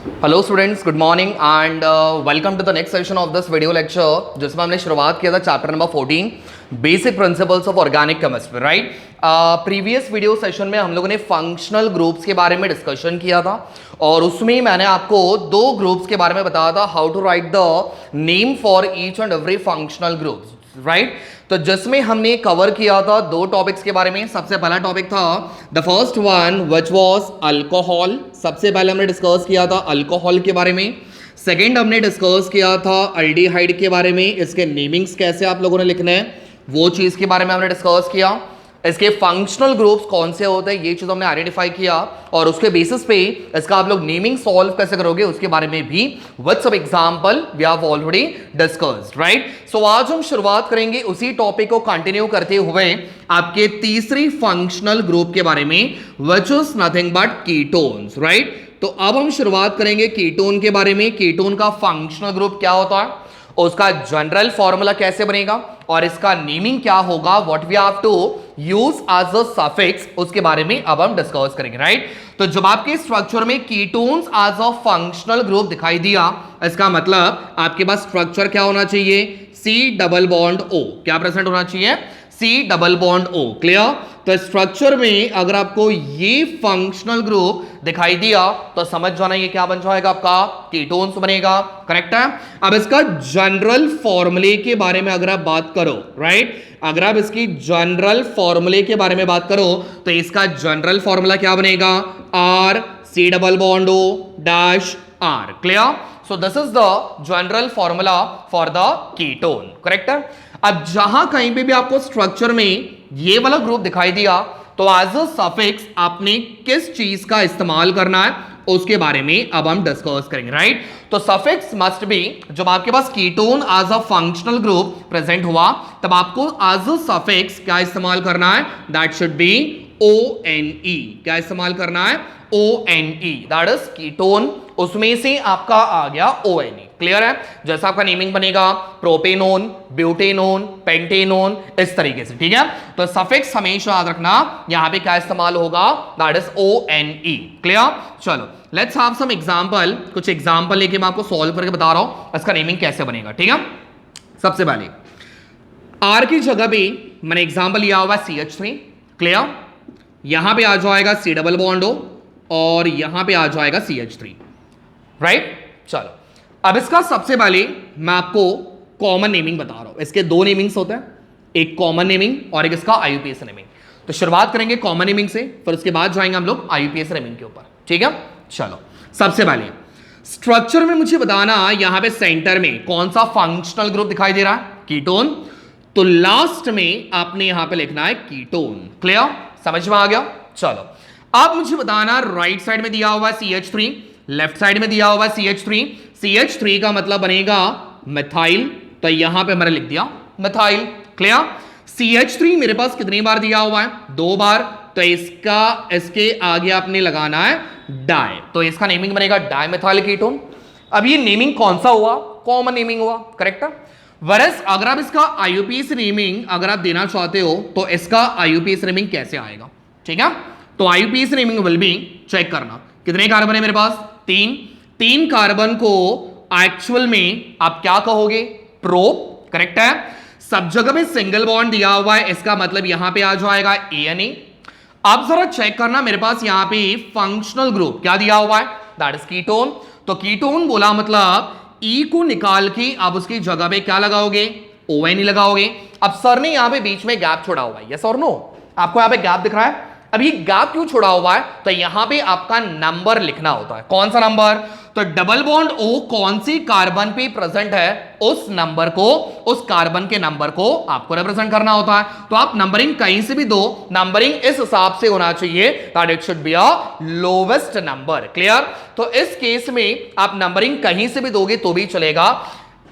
Hello students, good morning and welcome to the next session of this video lecture, जिसमें हमने शुरुआत किया था chapter number 14 basic principles of organic chemistry. Right, previous video session में हम लोगों ने फंक्शनल ग्रुप्स के बारे में डिस्कशन किया था और उसमें मैंने आपको दो ग्रुप्स के बारे में बताया था, how to write the name for each and every functional groups. Right, तो जिसमें हमने कवर किया था दो टॉपिक्स के बारे में। सबसे पहला टॉपिक था the first one which was alcohol. सबसे पहले हमने डिस्कस किया था अल्कोहल के बारे में। सेकंड हमने डिस्कस किया था अल्डिहाइड के बारे में, इसके नेमिंग्स कैसे आप लोगों ने लिखने हैं वो चीज के बारे में हमने डिस्कस किया। इसके फंक्शनल ग्रुप्स कौन से होते हैं ये चीज हमने आइडेंटिफाई किया और उसके बेसिस पे इसका आप लोग नेमिंग सॉल्व कैसे करोगे उसके बारे में भी with some example we have already discussed. Right, so आज हम शुरुआत करेंगे उसी टॉपिक को कंटिन्यू करते हुए आपके तीसरी फंक्शनल ग्रुप के बारे में, which is nothing but ketones. Right, तो अब हम शुरुआत करेंगे कीटोन के बारे में। कीटोन का फंक्शनल ग्रुप क्या होता है, उसका जनरल फॉर्मूला कैसे बनेगा और इसका नेमिंग क्या होगा, what we have to use as a suffix, उसके बारे में अब हम डिस्कस करेंगे। राइट, तो जब आपके स्ट्रक्चर में ketones as a functional group दिखाई दिया, इसका मतलब आपके पास स्ट्रक्चर क्या होना चाहिए, सी डबल बॉन्ड ओ। क्या प्रेजेंट होना चाहिए, C double bond O. Clear, तो स्ट्रक्चर में अगर आपको ये फंक्शनल ग्रुप दिखाई दिया तो समझ जाना ये क्या बन जाएगा, आपका कीटोन्स बनेगा। करेक्ट है। अब इसका जनरल फॉर्मूले के बारे में अगर आप बात करो, राइट, अगर आप इसकी जनरल फॉर्मूले के बारे में बात करो तो इसका जनरल फॉर्मूला क्या बनेगा, R C double bond O dash R. Clear, so this is the general formula for the ketone. Correct है। अब जहां कहीं पे भी आपको स्ट्रक्चर में ये वाला ग्रुप दिखाई दिया तो एज अ सफिक्स आपने किस चीज का इस्तेमाल करना है उसके बारे में अब हम डिस्कस करेंगे। राइट, तो सफिक्स मस्ट बी, जब आपके पास ketone as a functional group present हुआ तब आपको एज अ सफिक्स क्या इस्तेमाल करना है, दैट शुड बी ONE। क्या इस्तेमाल करना है, ONE, दैट इज कीटोन, उसमें से आपका आ गया ONE। क्लियर है। जैसा आपका नेमिंग बनेगा प्रोपेनोन, ब्यूटेनोन, पेंटेनोन, इस तरीके से। ठीक है, तो सफिक्स हमेशा याद रखना यहां पे क्या इस्तेमाल होगा, दैट इज ONE। क्लियर, चलो लेट्स हैव सम एग्जांपल। कुछ एग्जांपल लेके मैं आपको सॉल्व करके बता रहा हूं इसका नेमिंग कैसे बनेगा। ठीक है, सबसे पहले आर की जगह पे मैंने एग्जांपल लिया हुआ CH3। क्लियर, यहां पे आ जाएगा सी डबल बॉन्ड ओ और यहां पे आ जाएगा CH3। राइट, चलो अब इसका सबसे पहले मैं आपको कॉमन नेमिंग बता रहा हूं। इसके दो नेमिंग्स होते हैं, एक कॉमन नेमिंग और एक इसका IUPAC नेमिंग। तो शुरुआत करेंगे कॉमन नेमिंग से, फिर उसके बाद जाएंगे हम लोग IUPAC नेमिंग के ऊपर। ठीक है, चलो सबसे पहले स्ट्रक्चर में मुझे बताना यहां पे सेंटर में कौन सा फंक्शनल ग्रुप दिखाई दे रहा है, कीटोन। तो लास्ट में आपने यहां पे लिखना है कीटोन। क्लियर, समझ में आ गया। चलो अब मुझे बताना राइट साइड में दिया हुआ है CH3, लेफ्ट साइड में दिया हुआ है CH3। CH3 का मतलब बनेगा मिथाइल, तो यहां पे मैंने लिख दिया मिथाइल। क्लियर, CH3 मेरे पास कितनी बार दिया हुआ है, 2 बार, तो इसके आगे आपने लगाना है डाई, तो इसका नेमिंग बनेगा डाइमिथाइल कीटोन। अब ये नेमिंग कौन सा हुआ, कॉमन नेमिंग हुआ। करेक्ट है। वरस अगर आप इसका IUPAC नेमिंग अगर आप देना चाहते हो तो इसका IUPAC नेमिंग कैसे आएगा। ठीक है, तो IUPAC naming will be, check करना कितने कार्बन है मेरे पास, 3 कार्बन को एक्चुअल में आप क्या कहोगे, प्रोप। करेक्ट है। सब जगह में सिंगल बॉन्ड दिया हुआ है, इसका मतलब यहां पे आ जाएगा ANA। अब जरा चेक करना मेरे पास यहां पे फंक्शनल ग्रुप क्या दिया हुआ है, दैट इज कीटोन। तो कीटोन बोला मतलब E को निकाल के आप उसकी जगह पे क्या लगाओगे, ONE लगाओगे। अब सर ने यहां पे बीच में गैप छोड़ा हुआ है, यस और नो, आपको यहां पे गैप दिख रहा है। अब ये गैप क्यों छोड़ा हुआ है, तो यहां पे आपका नंबर लिखना होता है। कौन सा नंबर, तो डबल बॉन्ड O कौन सी कार्बन पे प्रेजेंट है उस नंबर को, उस कार्बन के नंबर को आपको रिप्रेजेंट करना होता है। तो आप नंबरिंग कहीं से भी दो, नंबरिंग इस हिसाब से होना चाहिए that it should be a lowest number. Clear, तो इस केस में आप नंबरिंग कहीं से भी दोगे तो भी चलेगा।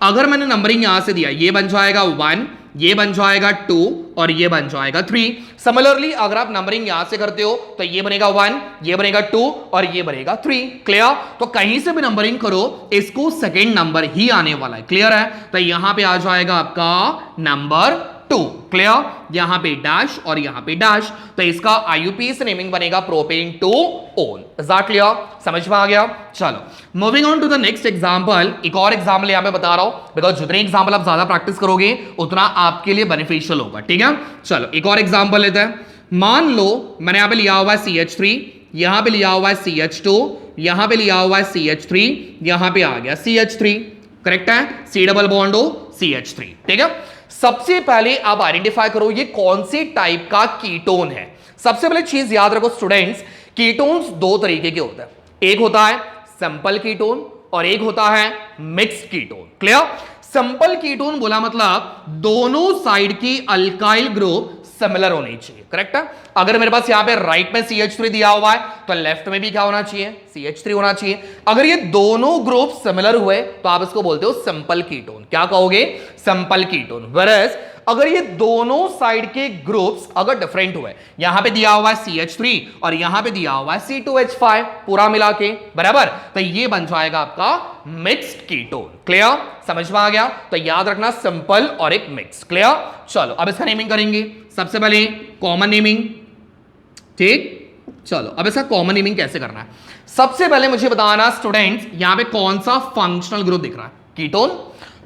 अगर मैंने नंबरिंग यहां से दिया, ये बन जाएगा 1, ये बन जाएगा 2 और ये बन जाएगा 3। सिमिलरली अगर आप नंबरिंग यहां से करते हो तो ये बनेगा 1, ये बनेगा 2 और ये बनेगा 3। क्लियर, तो कहीं से भी नंबरिंग करो इसको सेकेंड नंबर ही आने वाला है। क्लियर है, तो यहां पे आ जाएगा आपका नंबर 2। क्लियर? यहां पे डैश और यहां पे डैश, तो इसका IUPAC नेमिंग बनेगा propane 2 one. Is that clear? समझ में आ गया? चलो moving on to the next example. एक और एग्जांपल यहां पे बता रहा हूं बिकॉज जितने एग्जांपल आप ज्यादा प्रैक्टिस करोगे उतना आपके लिए बेनिफिशियल होगा। ठीक है, चलो एक और एग्जांपल लेते हैं। मान लो मैंने यहां पे लिया हुआ है CH3, यहां पे लिया हुआ है CH2, यहां पे लिया हुआ है CH3, यहां पे आ गया CH3। करेक्ट है? C double bond O CH3। ठीक है, सबसे पहले आप आइडेंटिफाई करो ये कौन सी टाइप का कीटोन है। सबसे पहले चीज याद रखो स्टूडेंट्स, कीटोन्स दो तरीके के होते हैं, एक होता है सिंपल कीटोन और एक होता है mixed ketone. Clear? Simple ketone बोला मतलब दोनों साइड की अल्काइल ग्रुप सिमिलर होनी चाहिए। करेक्ट है? अगर मेरे पास यहां पे राइट में CH3 दिया हुआ है तो लेफ्ट में भी क्या होना चाहिए? CH3 होना चाहिए। अगर ये दोनों ग्रुप सिमिलर हुए तो आप इसको बोलते हो सिंपल कीटोन। क्या कहोगे? Simple ketone. वेयरएज अगर ये दोनों साइड के ग्रुप्स अगर डिफरेंट हुए, यहां पे दिया हुआ है CH3 और यहां पे दिया हुआ है C2H5 पूरा मिला के, बराबर, तो ये बन जाएगा आपका मिक्स्ड कीटोन। क्लियर? समझ में आ गया? तो याद रखना सिंपल और एक मिक्स। क्लियर? चलो अब इसका नेमिंग करेंगे। सबसे पहले कॉमन नेमिंग। ठीक, चलो अब इसका कॉमन नेमिंग कैसे करना है। सबसे पहले मुझे बताना स्टूडेंट्स यहां पे कौन सा फंक्शनल ग्रुप दिख रहा है? कीटोन।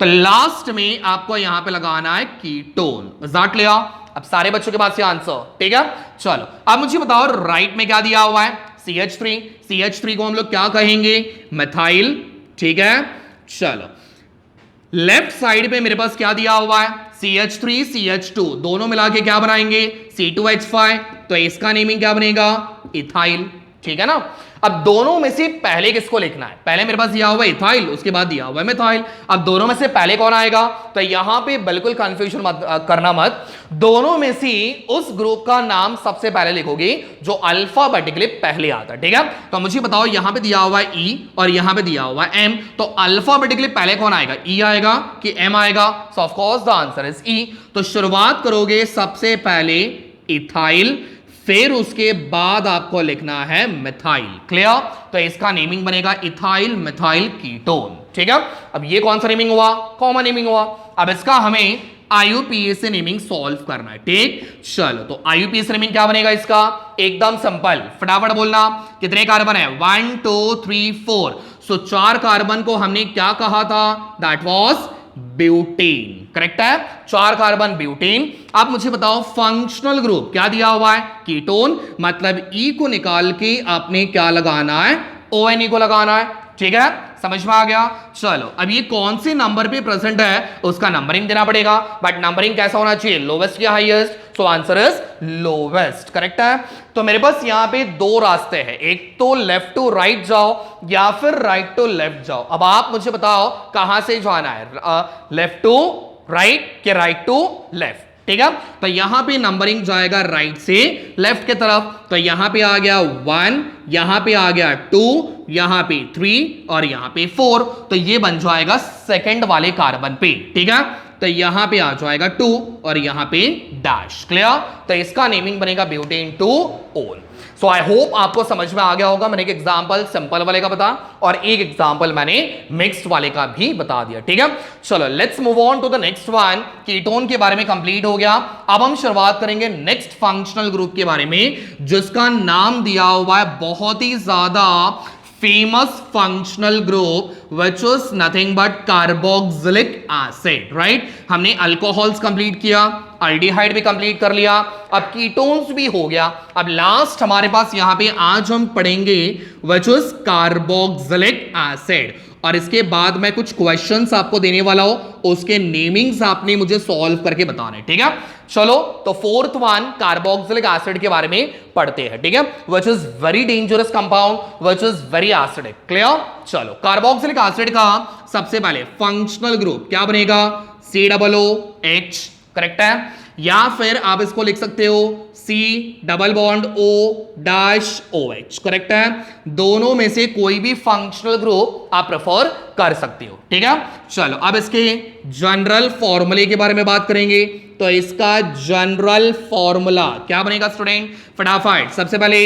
तो लास्ट में आपको यहां पे लगाना है कीटोन। Is that clear? अब सारे बच्चों के पास ये आंसर। ठीक है, चलो अब मुझे बताओ राइट में क्या दिया हुआ है? CH3। CH3 को हम लोग क्या कहेंगे? मिथाइल। ठीक है, चलो लेफ्ट साइड पे मेरे पास क्या दिया हुआ है? CH3 CH2 दोनों मिला के क्या बनाएंगे? C2H5। तो इसका नेमिंग क्या बनेगा? इथाइल। ठीक है ना? अब दोनों में से पहले किसको लिखना है? पहले मेरे पास दिया हुआ है इथाइल, उसके बाद दिया हुआ है मिथाइल। अब दोनों में से पहले कौन आएगा? तो यहां पे बिल्कुल कंफ्यूजन मत करना मत, दोनों में से उस ग्रुप का नाम सबसे पहले लिखोगे जो अल्फाबेटिकली पहले आता है। ठीक है, तो मुझे बताओ यहां पे दिया हुआ है E और यहां पे दिया हुआ है M, तो अल्फाबेटिकली पहले कौन आएगा? E आएगा कि M आएगा? सो of course the answer is E। तो शुरुआत करोगे सबसे पहले इथाइल, फिर उसके बाद आपको लिखना है मिथाइल। क्लियर? तो इसका नेमिंग बनेगा इथाइल मिथाइल कीटोन। ठीक है, अब ये कौन सा नेमिंग हुआ? कॉमन नेमिंग हुआ। अब इसका हमें IUPAC नेमिंग सॉल्व करना है। ठीक, चलो तो IUPAC नेमिंग क्या बनेगा इसका? एकदम सिंपल, फटाफट बोलना। कितने कार्बन है? 1 2 3 4। सो 4 कार्बन को हमने क्या कहा था? That was butane. करेक्ट है? 4 कार्बन ब्यूटेन। अब मुझे बताओ फंक्शनल ग्रुप क्या दिया हुआ है? कीटोन, मतलब E को निकाल के आपने क्या लगाना है? ONE को लगाना है। ठीक है, समझ में आ गया? चलो अब ये कौन से नंबर पे प्रेजेंट है उसका नंबरिंग देना पड़ेगा, बट नंबरिंग कैसा होना चाहिए? लोवेस्ट या highest? So answer is lowest. Correct है? तो मेरे पास यहां पे दो रास्ते हैं, एक तो लेफ्ट टू राइट जाओ या फिर राइट टू लेफ्ट जाओ। अब आप मुझे बताओ कहां से जाना है, लेफ्ट टू राइट के राइट टू लेफ्ट? ठीक है, तो यहां पे नंबरिंग जाएगा राइट से लेफ्ट की तरफ। तो यहां पे आ गया 1, यहां पे आ गया 2, यहां पे 3 और यहां पे 4। तो ये बन जाएगा सेकंड वाले कार्बन पे। ठीक है, तो यहां पे आ जाएगा 2 और यहां पे डैश। क्लियर? तो इसका नेमिंग बनेगा butane 2 own. So I hope आपको समझ में आ गया होगा। मैंने एक एग्जांपल सिंपल वाले का बता और एक एग्जांपल मैंने मिक्स्ड वाले का भी बता दिया। ठीक है, चलो let's move on to the next one. Ketone के बारे में कंप्लीट हो गया। अब हम शुरुआत करेंगे नेक्स्ट फंक्शनल ग्रुप के बारे में जिसका नाम दिया हुआ है बहुत ही ज्यादा famous functional group which was nothing but carboxylic acid, right? हमने अल्कोहल्स कंप्लीट किया, अल्डिहाइड भी कंप्लीट कर लिया, अब कीटोन्स भी हो गया। अब लास्ट हमारे पास यहां पे आज हम पढ़ेंगे which was carboxylic acid और इसके बाद मैं कुछ क्वेश्चंस आपको देने वाला हूं, उसके नेमिंग्स आपने मुझे सॉल्व करके बताना है। ठीक है, चलो तो फोर्थ वन कार्बोक्सिलिक एसिड के बारे में पढ़ते हैं। ठीक है, which is very dangerous compound, which is very acidic. Clear? चलो कार्बोक्सिलिक एसिड का सबसे पहले फंक्शनल ग्रुप क्या बनेगा? COOH। करेक्ट है? या फिर आप इसको लिख सकते हो C double bond O dash OH। Correct है? दोनों में से कोई भी फंक्शनल ग्रुप आप प्रेफर कर सकते हो। ठीक है, चलो अब इसके जनरल फॉर्मूले के बारे में बात करेंगे। तो इसका जनरल फॉर्मूला क्या बनेगा स्टूडेंट? फटाफट, सबसे पहले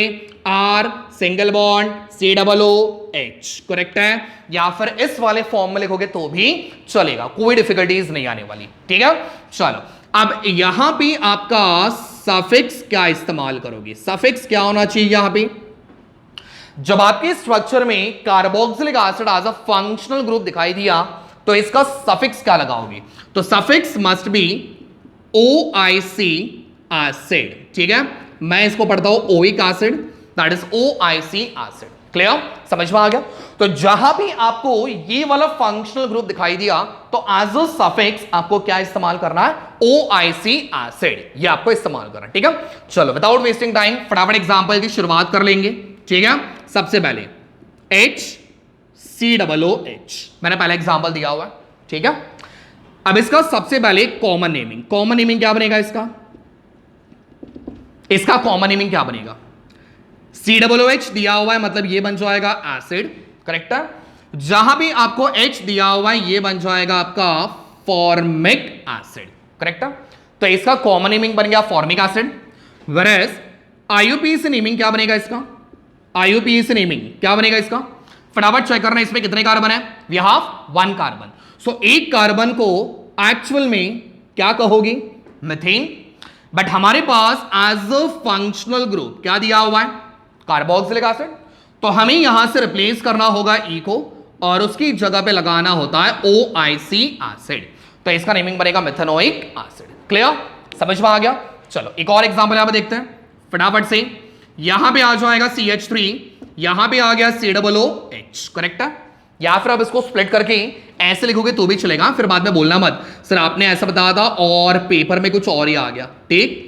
R single bond COOH। Correct है? या फिर इस वाले फॉर्म में लिखोगे तो भी चलेगा, कोई डिफिकल्टीज नहीं आने वाली। ठीक है, चलो अब यहां पे आपका सफिक्स क्या इस्तेमाल करोगे? सफिक्स क्या होना चाहिए यहां पे? जब आपके स्ट्रक्चर में carboxylic acid as a functional group दिखाई दिया तो इसका सफिक्स क्या लगाओगे? तो suffix must be OIC acid. ठीक है, मैं इसको पढ़ता हूं oic acid, that is OIC acid. Clear, समझ में आ गया? तो जहां भी आपको ये वाला फंक्शनल ग्रुप दिखाई दिया तो एज अ सफिक्स आपको क्या इस्तेमाल करना है? OIC एसिड, ये आपको इस्तेमाल करना है। ठीक है, चलो विदाउट वेस्टिंग टाइम फटाफट एग्जांपल की शुरुआत कर लेंगे। ठीक है, सबसे पहले HCOOH, मैंने पहले एग्जांपल दिया हुआ है। ठीक है, अब इसका सबसे पहले कॉमन नेमिंग, कॉमन नेमिंग क्या बनेगा इसका? इसका कॉमन नेमिंग क्या बनेगा? COOH दिया हुआ है मतलब ये बन जाएगा एसिड, करेक्ट है। जहां भी आपको H दिया हुआ है ये बन जाएगा आपका फॉर्मिक एसिड, करेक्ट है। तो इसका कॉमन नेमिंग बन गया formic acid. Whereas IUPAC naming क्या बनेगा इसका? IUPAC नेमिंग क्या बनेगा इसका? फटाफट चेक करना इसमें कितने कार्बन है। We have 1 carbon. सो एक कार्बन को एक्चुअल में क्या कहोगे? मीथेन। बट हमारे पास एज अ फंक्शनल ग्रुप क्या दिया हुआ है? Carboxylic acid. तो हमें यहां से रिप्लेस करना होगा E को और उसकी जगह पे लगाना होता है OIC एसिड। तो इसका नेमिंग बनेगा मेथेनोइक एसिड। क्लियर, समझ में आ गया? चलो एक और एग्जांपल यहां पे देखते हैं फटाफट से। यहां पे आ जाएगा CH3, यहां पे आ गया COOH, करेक्ट है। या फिर आप इसको स्प्लिट करके ऐसे लिखोगे तो भी चलेगा, फिर बाद में बोलना मत सर आपने ऐसा बताया था और पेपर में कुछ और ही आ गया। ठीक,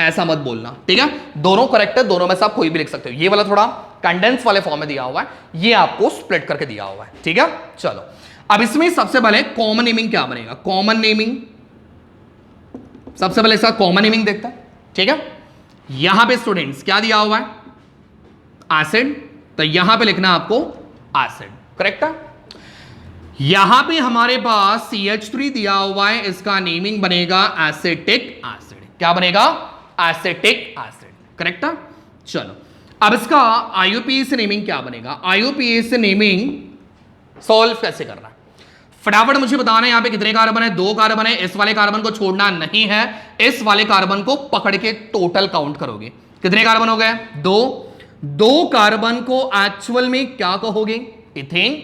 ऐसा मत बोलना। ठीक है, दोनों करेक्ट है, दोनों में से आप कोई भी लिख सकते हो। ये वाला थोड़ा कंडेंस वाले फॉर्म में दिया हुआ है, ये आपको स्प्लिट करके दिया हुआ है। ठीक है, चलो अब इसमें सबसे पहले कॉमन नेमिंग क्या बनेगा? कॉमन नेमिंग सबसे पहले इसका कॉमन नेमिंग देखते हैं। ठीक है, यहां पे स्टूडेंट्स क्या दिया हुआ है? एसिड। तो यहां पे लिखना आपको एसिड, करेक्ट है। यहां पे हमारे पास CH3 दिया हुआ है, इसका नेमिंग बनेगा एसिटिक एसिड। क्या बनेगा? एसिटिक एसिड, करेक्ट है। चलो अब इसका IUPAC नेमिंग क्या बनेगा? IUPAC नेमिंग सॉल्व कैसे करना है फटाफट मुझे बताना है। यहां पे कितने कार्बन है? 2 कार्बन है। इस वाले कार्बन को छोड़ना नहीं है, इस वाले कार्बन को पकड़ के टोटल काउंट करोगे। कितने कार्बन हो गए? 2 कार्बन को एक्चुअल में क्या कहोगे? इथेन।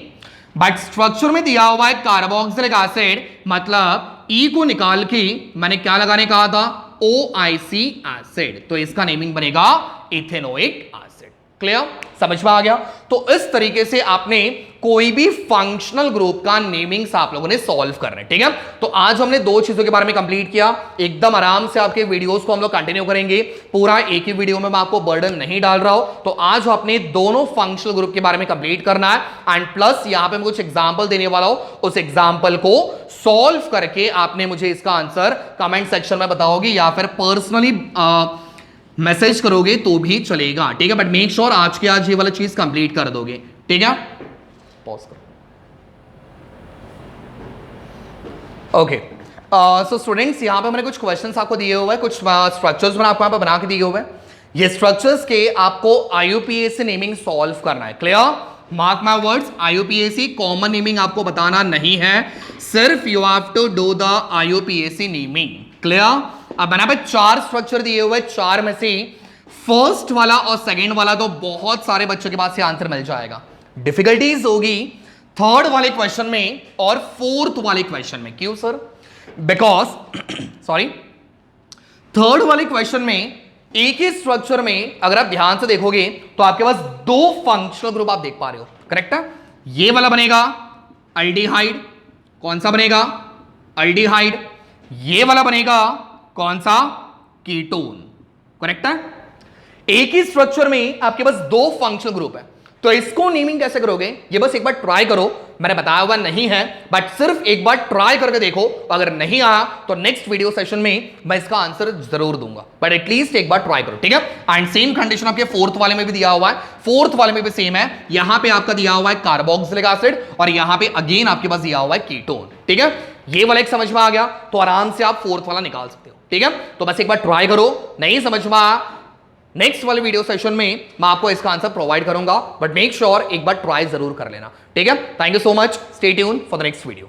बट स्ट्रक्चर में दिया हुआ है कार्बोक्सिलिक एसिड, मतलब E को निकाल के मैंने क्या लगाने कहा था? OIC acid. तो इसका नेमिंग बनेगा इथेनोइक एसिड। क्लियर, समझ में आ गया? तो इस तरीके से आपने कोई भी फंक्शनल ग्रुप का नेमिंग्स आप लोगों ने सॉल्व कर रहे हैं। ठीक है, तो आज हमने 2 चीजों के बारे में कंप्लीट किया। एकदम आराम से आपके वीडियोस को हम लोग कंटिन्यू करेंगे, पूरा एक ही वीडियो में मैं आपको बर्डन नहीं डाल रहा हूं। तो आज आपने दोनों फंक्शनल ग्रुप के बारे में कंप्लीट करना है एंड प्लस यहां पे मैं कुछ एग्जाम्पल देने वाला हूं, उस एग्जाम्पल को सॉल्व करके आपने मुझे इसका आंसर कमेंट सेक्शन में बताओगे या फिर पर्सनली मैसेज करोगे तो भी चलेगा। ठीक है, बट मेक श्योर आज के आज ये वाला चीज कंप्लीट कर दोगे। ठीक है, पॉज करो। ओके, सो स्टूडेंट्स यहां पे मैंने कुछ क्वेश्चंस आपको दिए हुए हैं, कुछ स्ट्रक्चर्स मैंने आपको यहां पे बना के दिए हुए हैं। ये स्ट्रक्चर्स के आपको IUPAC नेमिंग सॉल्व करना है। Clear, mark my words, IUPAC common naming आपको बताना नहीं है, सिर्फ you have to do the IUPAC naming. Clear, अब मैंने पे 4 स्ट्रक्चर दिए हुए, 4 में से फर्स्ट वाला और सेकंड वाला तो बहुत सारे बच्चों के पास से आंसर मिल जाएगा। डिफिकल्टीज होगी थर्ड वाले क्वेश्चन में और फोर्थ वाले क्वेश्चन में। क्यों सर? बिकॉज सॉरी, थर्ड वाले क्वेश्चन में एक ही स्ट्रक्चर में अगर आप ध्यान से देखोगे तो आपके पास 2 फंक्शनल ग्रुप आप देख पा रहे हो, करेक्ट है। ये वाला बनेगा अल्डिहाइड, कौन सा बनेगा? अल्डिहाइड। ये वाला बनेगा कौन सा? कीटोन, करेक्ट है। एक ही स्ट्रक्चर में आपके पास 2 फंक्शनल ग्रुप है, तो इसको नेमिंग कैसे करोगे? ये बस एक बार ट्राई करो, मैंने बताया हुआ नहीं है, बट सिर्फ एक बार ट्राई करके देखो। अगर नहीं आया तो नेक्स्ट वीडियो सेशन में मैं इसका आंसर जरूर दूंगा, बट एटलीस्ट एक बार ट्राई करो। ठीक है, एंड सेम कंडीशन आपके फोर्थ वाले में भी दिया हुआ है, फोर्थ वाले में भी सेम है। यहां पे आपका दिया हुआ है कार्बोक्सिलिक एसिड और यहां पे अगेन आपके पास दिया हुआ है कीटोन। ठीक है, ये वाला एक समझ में आ गया तो आराम से आप फोर्थ वाला निकाल सकते हो। ठीक है, तो बस एक बार ट्राई करो, नहीं समझ में आया नेक्स्ट वाले वीडियो सेशन में मैं आपको इसका आंसर प्रोवाइड करूंगा, बट मेक श्योर एक बार ट्राई जरूर कर लेना। ठीक है, thank you so much, stay tune for the next video.